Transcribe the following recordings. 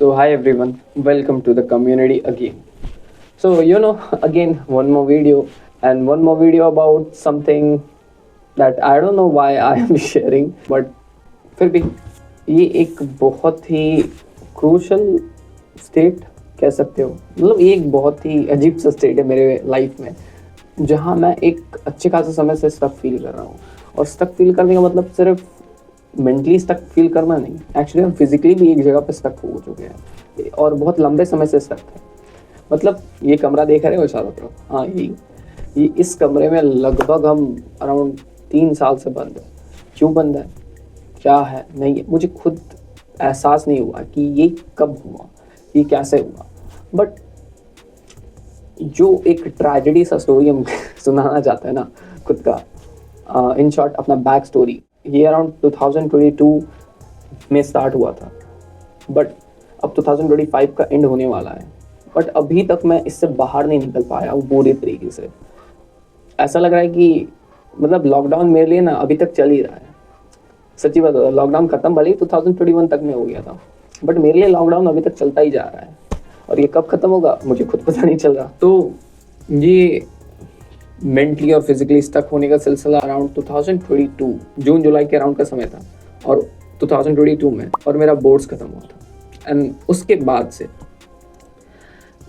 So, hi everyone, welcome to the community again. So, again, one more video and one more video about something that I don't know why I am sharing, but फिर भी ये एक बहुत ही crucial state कह सकते हो, मतलब ये एक बहुत ही अजीब सा स्टेट है मेरे लाइफ में, जहाँ मैं एक अच्छे खासे समय से स्टक फील कर रहा हूँ। और स्टक फील करने का मतलब सिर्फ मेंटली स्टक फील करना नहीं, एक्चुअली हम फिजिकली भी एक जगह पे स्टक हो चुके हैं और बहुत लंबे समय से स्टक है। मतलब ये कमरा देख रहे हो चारों तरफ, हाँ ये इस कमरे में लगभग हम अराउंड 3 साल से बंद है। क्यों बंद है, क्या है, नहीं मुझे खुद एहसास नहीं हुआ कि ये कब हुआ, ये कैसे हुआ। बट जो एक ट्रेजेडी सा स्टोरी हम सुनाना चाहते हैं ना खुद का, इन शॉर्ट अपना बैक स्टोरी, ये अराउंड 2022 में स्टार्ट हुआ था, बट अब 2025 का एंड होने वाला है। बट अभी तक मैं इससे बाहर नहीं निकल पाया हूँ पूरी तरीके से। ऐसा लग रहा है कि मतलब लॉकडाउन मेरे लिए ना अभी तक चल ही रहा है। सच्ची बात है, लॉकडाउन खत्म भले ही 2021 तक में हो गया था, बट मेरे लिए लॉकडाउन अभी तक चलता ही जा रहा है और ये कब खत्म होगा मुझे खुद पता नहीं चल रहा। तो ये मेंटली और फिजिकली स्टक होने का सिलसिला अराउंड 2022 जून जुलाई के अराउंड का समय था और 2022 में, और मेरा बोर्ड्स खत्म हुआ था। एंड उसके बाद से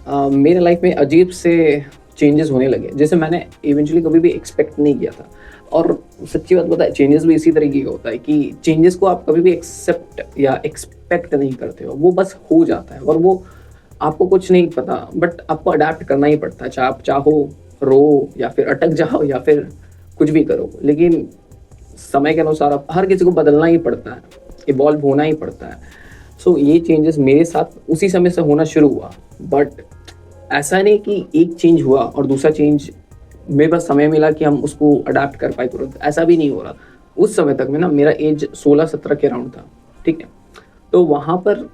मेरे लाइफ में अजीब से चेंजेस होने लगे, जैसे मैंने इवेंचुअली कभी भी एक्सपेक्ट नहीं किया था। और सच्ची बात पता है, चेंजेस भी इसी तरीके का होता है कि चेंजेस को आप कभी भी एक्सेप्ट या एक्सपेक्ट नहीं करते हो, वो बस हो जाता है और वो आपको कुछ नहीं पता, बट आपको अडेप्ट करना ही पड़ता है। चाहे आप चाहो रो या फिर अटक जाओ या फिर कुछ भी करो, लेकिन समय के अनुसार आप हर किसी को बदलना ही पड़ता है, इवॉल्व होना ही पड़ता है। सो ये चेंजेस मेरे साथ उसी समय से होना शुरू हुआ। बट ऐसा नहीं कि एक चेंज हुआ और दूसरा चेंज मेरे पास समय मिला कि हम उसको अडेप्ट कर पाए तुरंत, ऐसा भी नहीं हो रहा। उस समय तक में ना मेरा एज 16-17 के अराउंड था, ठीक है। तो वहाँ पर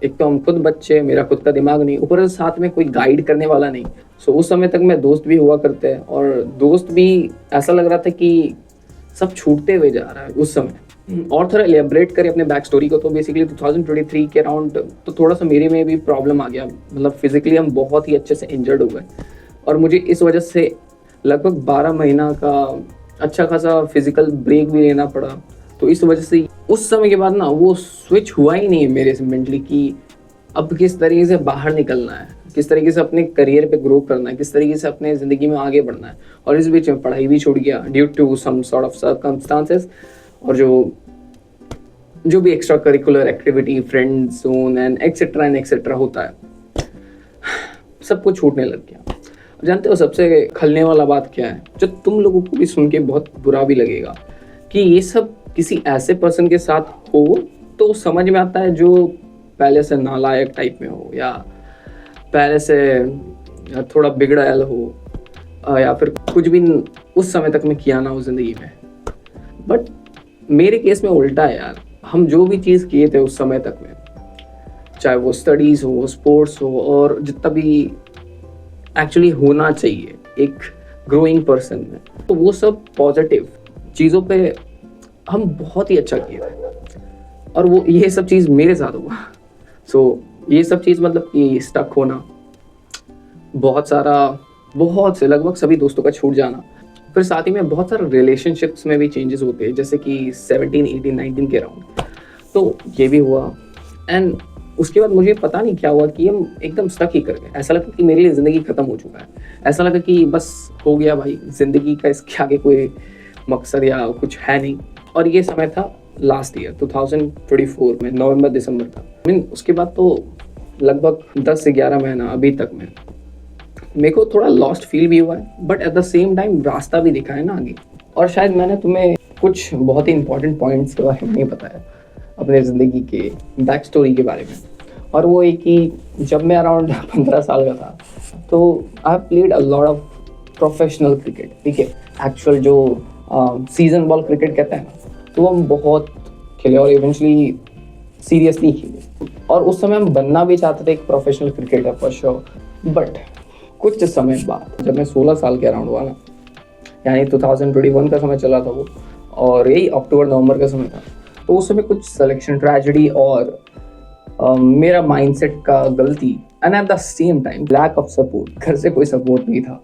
एक तो हम खुद बच्चे, मेरा खुद का दिमाग नहीं, ऊपर से साथ में कोई गाइड करने वाला नहीं। सो उस समय तक में दोस्त भी हुआ करते हैं और दोस्त भी ऐसा लग रहा था कि सब छूटते हुए जा रहा है उस समय। और थोड़ा एलिब्रेट करें अपने बैक स्टोरी को, तो बेसिकली 2023 के अराउंड तो थोड़ा सा मेरे में भी प्रॉब्लम आ गया। मतलब फिजिकली हम बहुत ही अच्छे से इंजर्ड हो गए और मुझे इस वजह से लगभग 12 महीना का अच्छा खासा फिजिकल ब्रेक भी लेना पड़ा। तो इस वजह से उस समय के बाद ना वो स्विच हुआ ही नहीं मेरे से मेंटली कि अब किस तरीके से बाहर निकलना है, किस तरीके से अपने करियर पे ग्रो करना है, किस तरीके से अपने ज़िंदगी में आगे बढ़ना है। और इस बीच में पढ़ाई भी छूट गया due to some sort of circumstances, और जो भी extra curricular activity, friend zone and etcetera होता है, सब कुछ छूटने लग गया। जानते हो सबसे खलने वाला बात क्या है, जो तुम लोगों को भी सुन के बहुत बुरा भी लगेगा, कि ये सब किसी ऐसे पर्सन के साथ हो तो समझ में आता है जो पहले से नालायक टाइप में हो, या पहले से थोड़ा बिगड़ैल हो, या फिर कुछ भी उस समय तक में किया ना हो जिंदगी में। बट मेरे केस में उल्टा है यार। हम जो भी चीज़ किए थे उस समय तक में, चाहे वो स्टडीज़ हो, स्पोर्ट्स हो, और जितना भी एक्चुअली होना चाहिए एक ग्रोइंग पर्सन में, तो वो सब पॉजिटिव चीज़ों पे हम बहुत ही अच्छा किए थे। और वो ये सब चीज़ मेरे साथ हुआ। सो ये सब चीज़ मतलब कि स्टक होना, बहुत से लगभग सभी दोस्तों का छूट जाना, फिर साथ ही में बहुत सारे रिलेशनशिप्स में भी चेंजेस होते हैं, जैसे कि 17, 18, 19 के अराउंड, तो ये भी हुआ। एंड उसके बाद मुझे पता नहीं क्या हुआ कि हम एकदम स्टक ही कर गए। ऐसा लगा कि मेरे लिए ज़िंदगी ख़त्म हो चुका है, ऐसा लगा कि बस हो गया भाई, ज़िंदगी का इसके आगे कोई मकसद या कुछ है नहीं। और ये समय था लास्ट ईयर 2024 में, नवंबर दिसंबर का। उसके बाद तो लगभग 10 से 11 महीना अभी तक में मेरे को थोड़ा लॉस्ट फील भी हुआ है, but at the same time रास्ता भी दिखा है ना आगे। और शायद मैंने तुम्हें कुछ बहुत ही इंपॉर्टेंट पॉइंट्स के बारे में नहीं बताया अपने ज़िंदगी के बैक स्टोरी के बारे में। और वो है कि जब मैं अराउंड 15 साल का था, तो I have played a lot of professional cricket, ठीक है, एक्चुअल जो सीजन बॉल क्रिकेट कहते हैं ना, तो हम बहुत खेले और इवेंचुअली सीरियसली खेले। और उस समय हम बनना भी चाहते थे एक professional cricketer for sure. But कुछ समय बाद जब मैं 16 साल के अराउंड हुआ ना, यानी 2021 का समय चला था वो, और यही अक्टूबर नवंबर का समय था, तो उस समय कुछ सिलेक्शन ट्रेजेडी और मेरा माइंडसेट का गलती and at the same time lack of support, घर से कोई सपोर्ट नहीं था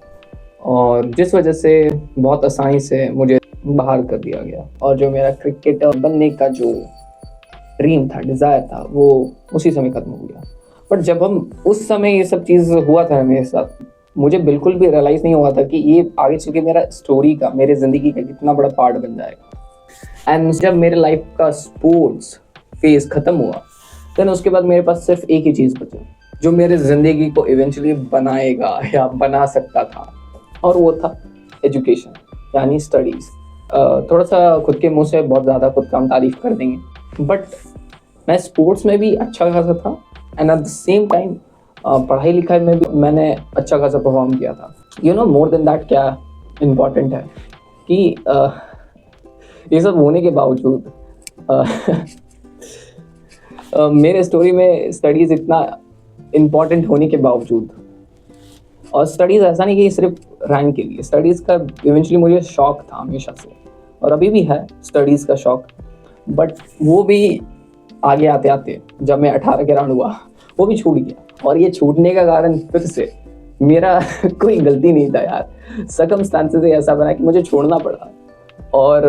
और जिस वजह से बहुत आसानी से मुझे बाहर कर दिया गया और जो मेरा क्रिकेटर बनने का जो ड्रीम था, डिज़ायर था, वो उसी समय खत्म हो गया। बट जब हम उस समय ये सब चीज़ हुआ था मेरे साथ, मुझे बिल्कुल भी रियलाइज़ नहीं हुआ था कि ये आगे चल के मेरा स्टोरी का, मेरे ज़िंदगी का कितना बड़ा पार्ट बन जाएगा। एंड जब मेरे लाइफ का स्पोर्ट्स फेज ख़त्म हुआ, देन उसके बाद मेरे पास सिर्फ एक ही चीज़ बची जो मेरे ज़िंदगी को इवेंचुअली बनाएगा या बना सकता था, और वो था एजुकेशन, यानी स्टडीज़। थोड़ा सा खुद के मुंह से बहुत ज़्यादा खुद का हम तारीफ़ कर देंगे, बट मैं स्पोर्ट्स में भी अच्छा खासा था and at the same time पढ़ाई लिखाई में भी मैंने अच्छा खासा परफॉर्म किया था। You know, more than that क्या इम्पॉर्टेंट है कि ये सब होने के बावजूद मेरे स्टोरी में स्टडीज़ इतना इम्पॉर्टेंट होने के बावजूद, और स्टडीज़ ऐसा नहीं कि सिर्फ रैंक के लिए, स्टडीज़ का इवेंचुअली मुझे शौक था हमेशा से और अभी भी है स्टडीज़ का शौक, बट वो भी आगे आते आते जब मैं 18 के राउंड हुआ वो भी छूट गया। और ये छूटने का कारण फिर से मेरा कोई गलती नहीं था यार, सर्कमस्टांसेस ऐसा बना कि मुझे छोड़ना पड़ा। और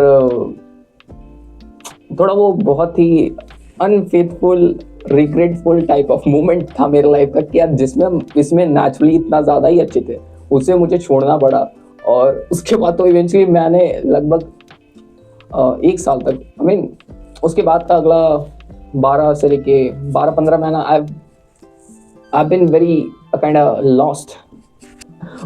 थोड़ा वो बहुत ही unfaithful, regretful type of moment था मेरे लाइफ का कि यार इसमें नेचुरली इतना ज़्यादा ही अच्छे थे, उसे मुझे छोड़ना पड़ा। और उसके बाद तो इवेंचुअली मैंने लगभग 1 साल तक, आई मीन उसके बाद का अगला 12 से लेके 12-15 महीना I been very kind of lost.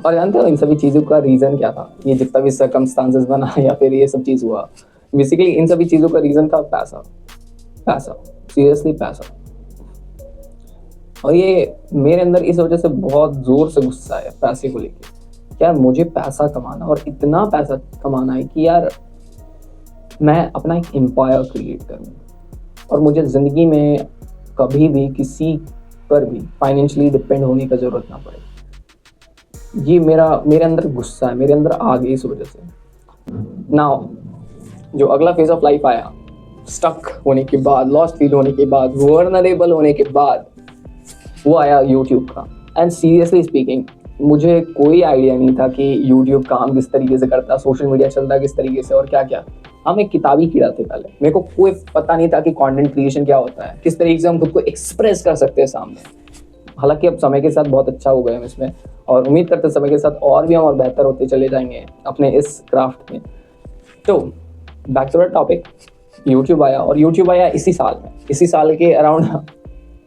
और जानते हो इन सभी चीज़ों का रीज़न क्या था? ये जितना भी सर्कमस्टांसेस बना या फिर ये सब चीज़ हुआ, बेसिकली इन सभी चीज़ों का रीज़न था पैसा, सीरियसली पैसा। और ये मेरे अंदर इस वजह से बहुत ज़ोर से गुस्सा है पैसे को लेके। यार मुझे पैसा कमाना, और इतना पैसा कमाना है कि यार मैं अपना एक एम्पायर क्रिएट करूँ और मुझे ज़िंदगी में कभी भी किसी पर भी फाइनेंशियली डिपेंड होने का ज़रूरत ना पड़े। ये मेरे अंदर गुस्सा है, मेरे अंदर आ गई इस वजह से। नाउ जो अगला फेज ऑफ लाइफ आया, स्टक होने के बाद, लॉस्ट फील होने के बाद, वल्नरेबल होने के बाद, वो आया यूट्यूब का। एंड सीरियसली स्पीकिंग मुझे कोई आइडिया नहीं था कि यूट्यूब काम किस तरीके से करता, सोशल मीडिया चलता किस तरीके से और क्या क्या। हम एक किताबी कीड़ा थे पहले, मेरे को कोई पता नहीं था कि कंटेंट क्रिएशन क्या होता है, किस तरीके से हम खुद को एक्सप्रेस कर सकते हैं सामने। हालांकि अब समय के साथ बहुत अच्छा हो गए हम इसमें, और उम्मीद करते समय के साथ और भी हम और बेहतर होते चले जाएंगे अपने इस क्राफ्ट में। तो back to the topic, YouTube आया, और यूट्यूब आया इसी साल में, इसी साल के अराउंड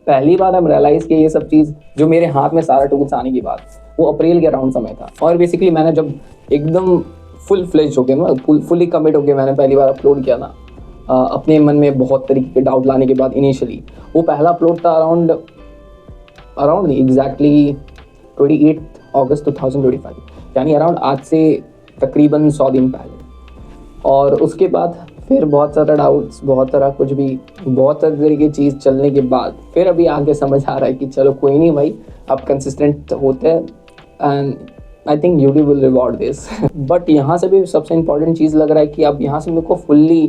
पहली बार हम रियलाइज़ किए ये सब चीज़ जो मेरे हाथ में सारा टूल्स आने की बात, वो अप्रैल के अराउंड समय था। और बेसिकली मैंने जब एकदम फुल फ्लेज होके ना, फुली कमिट होके मैंने पहली बार अपलोड किया ना, अपने मन में बहुत तरीके के डाउट लाने के बाद, इनिशियली वो पहला अपलोड था अराउंड एग्जैक्टली 28 अगस्त 2025, यानी अराउंड आज से तकरीबन 100 दिन पहले। और उसके बाद फिर बहुत सारा डाउट्स, बहुत सारा कुछ भी, बहुत सारी तरीके की चीज़ चलने के बाद फिर अभी आगे समझ आ रहा है कि चलो कोई नहीं भाई, अब कंसिस्टेंट होते हैं and I think YouTube will reward this. But यहाँ से भी सबसे इंपॉर्टेंट चीज़ लग रहा है कि अब यहाँ से मेरे को फुल्ली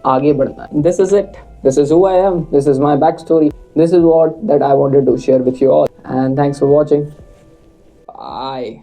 आगे बढ़ना है। This is it, this is who I am, this is my back story, this is what that I wanted to share with you all, and thanks for watching. Bye.